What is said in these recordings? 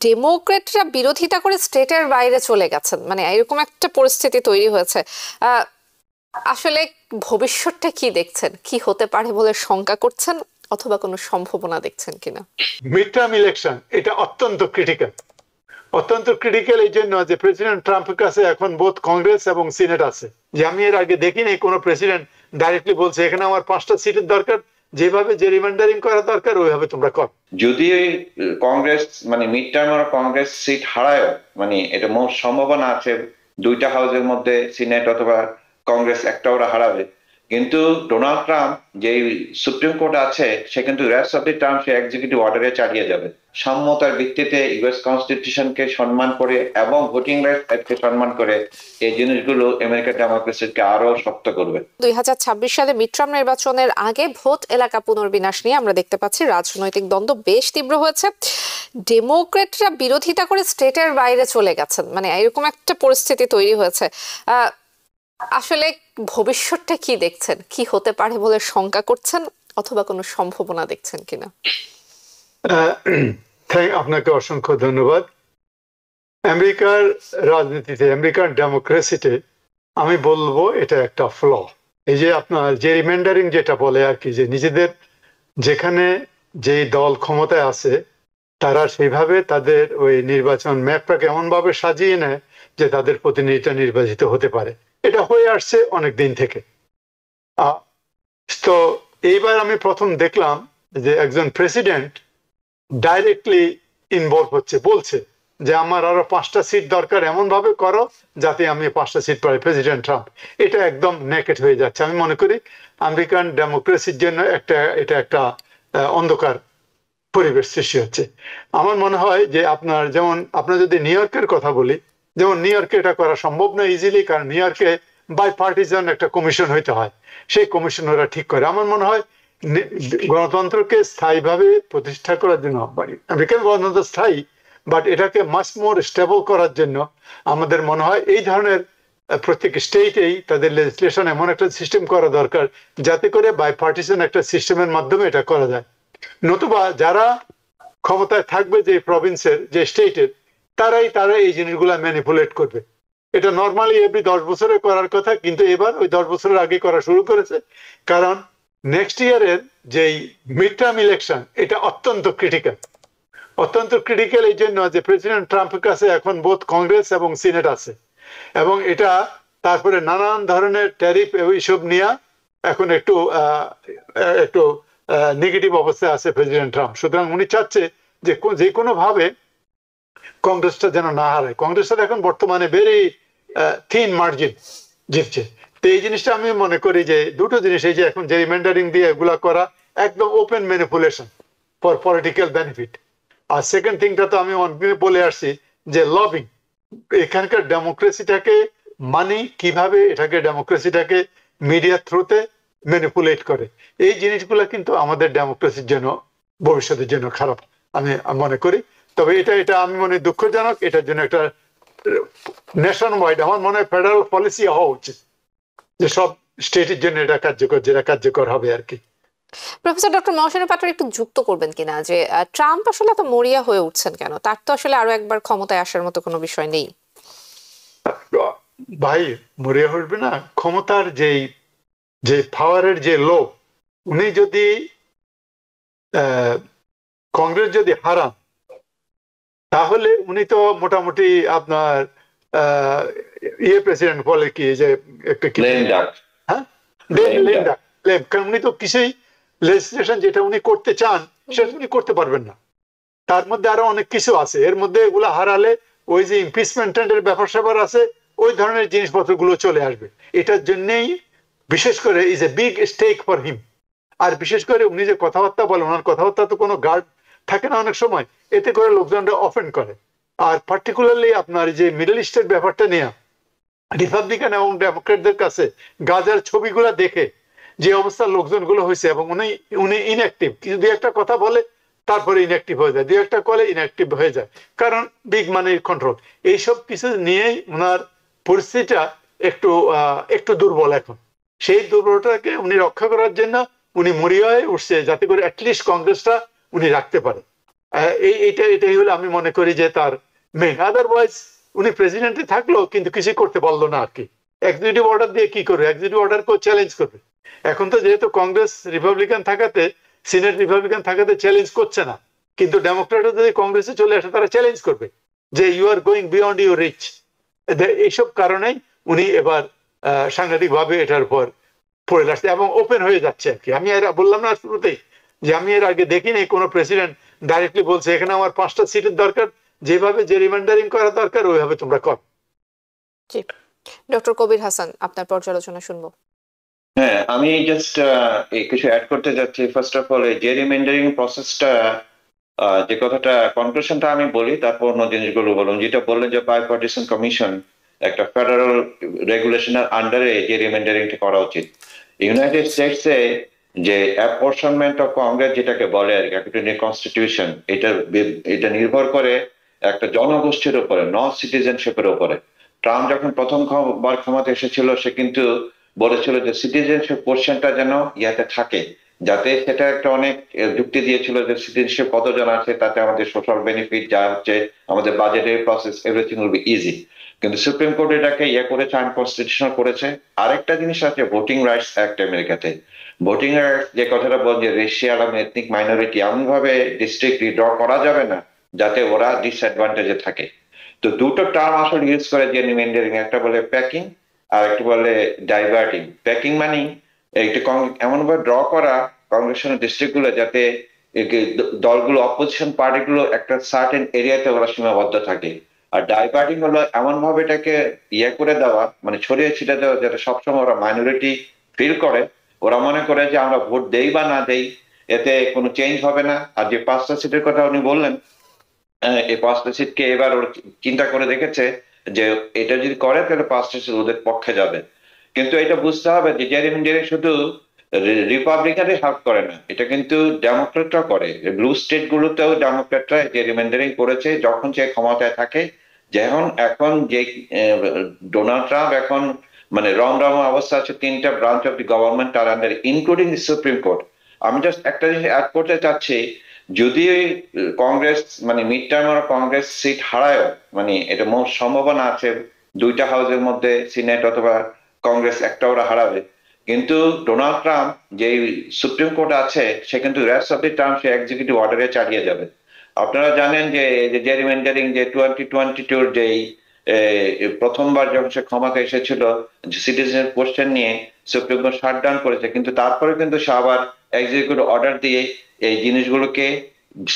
ডেমোক্রেটরা বিরোধিতা করে স্টেটের বাইরে চলে গেছেন, মানে এরকম একটা পরিস্থিতি তৈরি হয়েছে। আহ, আসলে ভবিষ্যৎটা কি দেখছেন, কি হতে পারে বলে শঙ্কা করছেন, অথবা কোনো সম্ভাবনা দেখছেন কিনা? মিড টার্ম ইলেকশন এটা অত্যন্ত ক্রিটিক্যাল এই জন্য যে প্রেসিডেন্ট ট্রাম্পের কাছে এখন বোধ কংগ্রেস এবং সিনেট আছে। যে আমি এর আগে দেখিনি কোনো প্রেসিডেন্ট ডাইরেক্টলি বলছে এখানে আমার 5টা সিটের দরকার, যেভাবে যে রিমাইন্ডারিং করা দরকার ওইভাবে তোমরা কর। যদি কংগ্রেস মানে মিড টার্ম কংগ্রেস সিট হারায়, মানে এটা মোট সম্ভাবনা আছে 2টা হাউসের মধ্যে সিনেট অথবা কংগ্রেস একটা ওরা হারাবে। কিন্তু ডোনাল্ড ট্রাম্প যে সুপ্রিম কোর্ট আছে সে কিন্তু rest of the term say executive অর্ডারে চালিয়ে যাবে সাম্যতার ভিত্তিতে, ইউএস কনস্টিটিউশনকে সম্মান করে এবং ভোটিং রাইটকে সম্মান করে। এই জিনিসগুলো আমেরিকান ডেমোক্রেসিকে আরো শক্ত করবে। 2026 সালে মিডটার্ম নির্বাচনের আগে ভোট এলাকা পুনর্বিন্যাস নিয়ে আমরা দেখতে পাচ্ছি রাজনৈতিক দ্বন্দ্ব বেশ তীব্র হয়েছে। ডেমোক্রেটরা বিরোধিতা করে স্টেটের বাইরে চলে গেছেন, মানে এরকম একটা পরিস্থিতি তৈরি হয়েছে। আসলে ভবিষ্যৎটা কি দেখছেন, কি হতে পারে বলে শঙ্কা করছেন, অথবা কোনো সম্ভাবনা দেখছেন কিনা? আপনাকে অসংখ্য ধন্যবাদ। আমেরিকার রাজনীতিতে, আমেরিকান ডেমোক্রেসিতে আমি বলবো এটা একটা ফ্ল। এই যে আপনার যে রিমাইন্ডারিং যেটা বলে আর কি, যে নিজেদের যেখানে যে দল ক্ষমতায় আছে তারা সেইভাবে তাদের ওই নির্বাচন ম্যাপটাকে এমন ভাবে সাজিয়ে নেয় যে তাদের প্রতিনিধিটা নির্বাচিত হতে পারে। এটা হয়ে আসছে অনেক দিন থেকে। তো এইবার আমি প্রথম দেখলাম যে একজন প্রেসিডেন্ট ডাইরেক্টলি ইনভলভ হচ্ছে, বলছে যে আমার আরো 5টা সিট দরকার, এমন ভাবে করো যাতে আমি 5টা সিট পাই। প্রেসিডেন্ট ট্রাম্প এটা একদম নেকেট হয়ে যাচ্ছে। আমি মনে করি আমেরিকান ডেমোক্রেসির জন্য এটা একটা অন্ধকার পরিবেশ সৃষ্টি হচ্ছে। আমার মনে হয় যে যেমন আপনার যদি নিউ ইয়র্কের কথা বলি, যেমন নিউ ইয়র্কে এটা করা সম্ভব না ইজিলি, কারণ নিউ ইয়র্কে বাই পার্টিজান একটা কমিশন হইতে হয়, সেই কমিশন ওরা ঠিক করে। আমার মনে হয় গণতন্ত্রকে স্থায়ীভাবে প্রতিষ্ঠা করার জন্য, আমেরিকান গণতন্ত্র স্থায়ী, বাট এটাকে মাস মোর স্টেবল করার জন্য আমাদের মনে হয় এই ধরনের প্রত্যেক স্টেটেই তাদের লেজিসলেশন এমন একটা সিস্টেম করা দরকার যাতে করে বাই পার্টিজান একটা সিস্টেমের মাধ্যমে এটা করা যায়। নতুবা যারা ক্ষমতায় থাকবে যে প্রভিন্সের, যে স্টেটের, তারা এই জিনিসগুলা ম্যানিপুলেট করবে। এটা নর্মালি এভরি 10 বছরে করার কথা, কিন্তু এবার ওই 10 বছরের আগে করা শুরু করেছে। কারণ নেক্সট ইয়ারের যেই মিড টার্ম ইলেকশন এটা অত্যন্ত ক্রিটিক্যাল এই জন্য যে প্রেসিডেন্ট ট্রাম্পের কাছে এখন বোধ কংগ্রেস এবং সিনেট আছে, এবং এটা তারপরে নানান ধরনের ট্যারিফ এইসব নিয়ে এখন একটু নেগেটিভ অবস্থায় আছে প্রেসিডেন্ট ট্রাম্প। সুতরাং উনি চাচ্ছে যে কোনো ভাবে কংগ্রেসটা যেন না হারায়। কংগ্রেসটা এখন বর্তমানে ভেরি থিন মার্জিন জিতছে। তো এই জিনিসটা আমি মনে করি যে দুটো জিনিস, এই যে এখন যে রিমাইন্ডারিং দিয়ে এগুলা করা একদম open manipulation for political benefit. আর সেকেন্ড থিংটা তো আমি বলে আসছি যে লবিং, এখানকার ডেমোক্রেসিটাকে কিভাবে ডেমোক্রেসিটাকে মিডিয়ার থ্রুতে ম্যানিপুলেট করে, এই জিনিসগুলো কিন্তু আমাদের ডেমোক্রেসির জন্য ভবিষ্যতের জন্য খারাপ আমি মনে করি। তবে এটা আমি মনে দুঃখজনক। এটার জন্য একটা ন্যাশন ওয়াইড আমার মনে হয় ফেডারেল পলিসি হওয়া উচিত, যে সব স্টেটের জন্য এটা কার্যকর হবে আর কি। প্রফেসর ডক্টর মহসেন পাটোয়ারি একটু যুক্ত করবেন কিনা যে ট্রাম্প আসলে এত মরিয়া হয়ে উঠছেন কেন? তার তো আসলে আরো একবার ক্ষমতায় আসার মতো কোনো বিষয় নেই। ভাই মরিয়া উঠবে না, ক্ষমতার যে পাওয়ারের যে লোভ, উনি যদি কংগ্রেস যদি হারান তাহলে উনি তো মোটামুটি আপনার প্রেসিডেন্ট বলে কি যে কারণ উনি তো কিছুই লেজিসলেশন যেটা উনি করতে চান সেটা উনি করতে পারবেন না। তার মধ্যে আরো অনেক কিছু আছে, এর মধ্যে এগুলো হারালে ওই যে ইমপিচমেন্টের ব্যাপার স্যাপার আছে, ওই ধরনের জিনিসপত্রগুলো চলে আসবে। এটার জন্যই বিশেষ করে is a big stake for him. আর বিশেষ করে উনি যে কথাবার্তা বলেন, ওনার কথাবার্তা তো কোনো গার্ড থাকে না অনেক সময়, এতে করে লোকজনরা অফেন্ড করে। আর পার্টিকুলারলি আপনার যে মিডল ইস্টের ব্যাপারটা নিয়ে রিপাবলিকান এবং ডেমোক্রেটদের কাছে গাজার ছবিগুলো দেখে যে অবস্থার লোকজনগুলো হয়েছে, এবং উনি ইনঅ্যাক্টিভ, কিছু দুই একটা কথা বলে তারপরে ইনঅ্যাক্টিভ হয়ে যায়, দুই একটা কলে ইনঅ্যাক্টিভ হয়ে যায়, কারণ বিগ মানির কন্ট্রোল। এইসব কিছু নিয়েই ওনার পরিস্থিতিটা একটু দুর্বল এখন। সেই দুর্বলতাকে উনি রক্ষা করার জন্য উনি মরিয়া হয়ে উঠছে, যাতে করে অ্যাটলিস্ট কংগ্রেসটা উনি রাখতে পারে। এটাই হলো আমি মনে করি যে তার মেন। আদারওয়াইজ উনি প্রেসিডেন্টে থাকলো কিন্তু কিছু করতে পারলো না আর কি। এক্সিকিউটিভ অর্ডার দিয়ে কি করবে? এক্সিকিউটিভ অর্ডার কেউ চ্যালেঞ্জ করবে? এখন তো যেহেতু কংগ্রেস রিপাবলিকান থাকাতে, সিনেট রিপাবলিকান থাকাতে চ্যালেঞ্জ করছে না, কিন্তু ডেমোক্রেটরা যদি কংগ্রেসে চলে আসে তারা চ্যালেঞ্জ করবে যে you are going beyond your reach. এইসব কারণেই উনি এবার সাংঘাতিক ভাবে এটার উপর পড়ে আসছে এবং ওপেন হয়ে যাচ্ছে আর কি। আমি বললাম না শুরুতেই যে আমি এর আগে দেখিনি কোনো প্রেসিডেন্ট ডাইরেক্টলি বলছে এখানে আমার 5টা সিটের দরকার, যেভাবে যে রিমাইন্ডারিং করা দরকার ওইভাবে তোমরা কর। জি, ডক্টর কবির হাসান, আপনার পর্যালোচনা শুনবো। হ্যাঁ, আমি জাস্ট কিছু অ্যাড করতে যাচ্ছি। ফার্স্ট অফ অল, যে রিমাইন্ডারিং প্রসেসটা, যে কথাটা কনক্লুশনটা আমি বলি, তারপর অন্য জিনিসগুলো বলুন। যেটা বললেন যে বাইপার্টিসান কমিশন একটা ফেডারেল রেগুলেশনের আন্ডারে যে রিমাইন্ডারিংটা করা উচিত। ইউনাইটেড স্টেটসে যে অ্যাপরশনমেন্ট অফ কংগ্রেস যেটাকে বলে আর কি, কনস্টিটিউশন, এটা নির্ভর করে একটা জনগোষ্ঠীর উপরে, নন সিটিজেনশিপের উপরে। ট্রাম্প যখন প্রথমবার ক্ষমতা এসেছিল সে কিন্তু বলেছিল যে সিটিজেনশিপ পোর্শনটা যেন ইয়াতে থাকে, যাতে সেটা একটা অনেক যুক্তি দিয়েছিল যে সিটিজেনশিপ কতজন আছে তাতে আমাদের সোশ্যাল বেনিফিট যা হচ্ছে, আমাদের বাজেটের process, everything will be easy. কিন্তু সুপ্রিম কোর্ট এটাকে করেছে, আনকনস্টিটিউশনাল করেছে। আরেকটা জিনিস আছে ভোটিং রাইটস অ্যাক্ট আমেরিকাতে। ভোটিং রাইটস যে কথাটা বল যে রেশিয়াল এবং এথনিক মাইনরিটি এমন ভাবে ডিস্ট্রিক্ট রিড্র করা যাবে না যাতে ওরা ডিসঅ্যাডভান্টেজে থাকে। তো দুটো টার্ম আসলে ইউজ করে যে রিমাইন্ডারিং, একটা বলে প্যাকিং আর একটা বলে ডাইভার্টিং। প্যাকিং মানে একটা এমন ভাবে ড্র করা কংগ্রেশনাল ডিস্ট্রিক্ট গুলো যাতে দলগুলো, অপোজিশন পার্টিগুলো একটা সার্টেন এরিয়াতে ওরা সীমাবদ্ধ থাকে। আর ডাইভার্টিং হলো এমন ভাবে এটাকে করে দেওয়া, মানে ছড়িয়ে ছিটে দেওয়া, যাতে সবসময় ওরা মাইনরিটি ফিল করে, ওরা মনে করে যে আমরা ভোট দেই বা না দেই এতে কোনো চেঞ্জ হবে না। আর যে 5টা সিটের কথা উনি বললেন, এই 5টা সিটকে এবার ওরা চিন্তা করে দেখেছে যে এটা যদি করে তাহলে 5টা সিট ওদের পক্ষে যাবে। কিন্তু এটা বুঝতে হবে যে জেরিমন্ডারিং শুধু রিপাবলিকানই হেল্প করে না, এটা কিন্তু ডেমোক্রেটরা করে। ব্লু স্টেট গুলোতেও ডেমোক্রেটরা জেরিমন্ডারিং করেছে যখন সে ক্ষমতায় থাকে। যেমন এখন যে ডোনাল্ড ট্রাম্প এখন মানে রমরম অবস্থা আছে, 3টা ব্রাঞ্চ অফ দি গভর্নমেন্ট আর under, including the supreme court. আমি জাস্ট একটা জিনিস অ্যাড করতে চাচ্ছি, যদি কংগ্রেস মানে মিড টার্ম কংগ্রেস সিট হারায়, মানে এটা মোট সম্ভাবনা আছে 2টা হাউসের মধ্যে সিনেট অথবা কংগ্রেস একটা ওরা হারাবে। কিন্তু ডোনাল্ড ট্রাম্প যে সুপ্রিম কোর্ট আছে সে কিন্তু rest of the term say executive অর্ডারে চালিয়ে যাবে। আপনারা জানেন যে জেরিমন্ডারিং যে 2022 যেই প্রথমবার যখন সে ক্ষমতা এসেছিল সিটিজেন কোশ্চেন নিয়ে সুপ্রিম কোর্ট শাটডাউন করেছে, কিন্তু তারপরে কিন্তু সে আবার এক্সিকিউটিভ অর্ডার দিয়ে এই জিনিসগুলোকে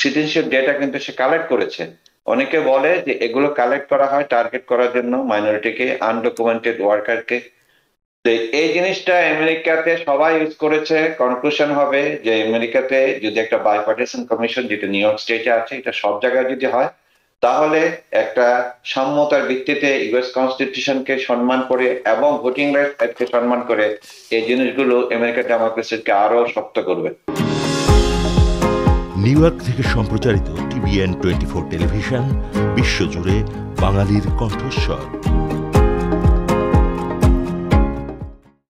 সিটিজেনশিপ ডেটা কিন্তু সে কালেক্ট করেছে। অনেকে বলে যে এগুলো কালেক্ট করা হয় টার্গেট করার জন্য মাইনরিটিকে, আনডকুমেন্টেড ওয়ার্কারকে। এই জিনিসটা আমেরিকাতে সবাই ইউজ করেছে। কনক্লুশন হবে যে আমেরিকাতে যদি একটা বাইপার্টিসান কমিশন, যেটা নিউ ইয়র্ক স্টেটে আছে, এটা সব জায়গায় যদি হয় তাহলে একটা সাম্যতার ভিত্তিতে ইউএস কনস্টিটিউশনকে সম্মান করে এবং ভোটিং রাইটসকে সম্মান করে এই জিনিসগুলো আমেরিকান ডেমোক্রেসিকে আরো শক্ত করবে। নিউ ইয়র্ক থেকে সম্প্রচারিত TVN 24 টেলিভিশন বিশ্বজুড়ে বাঙালির কণ্ঠস্বর।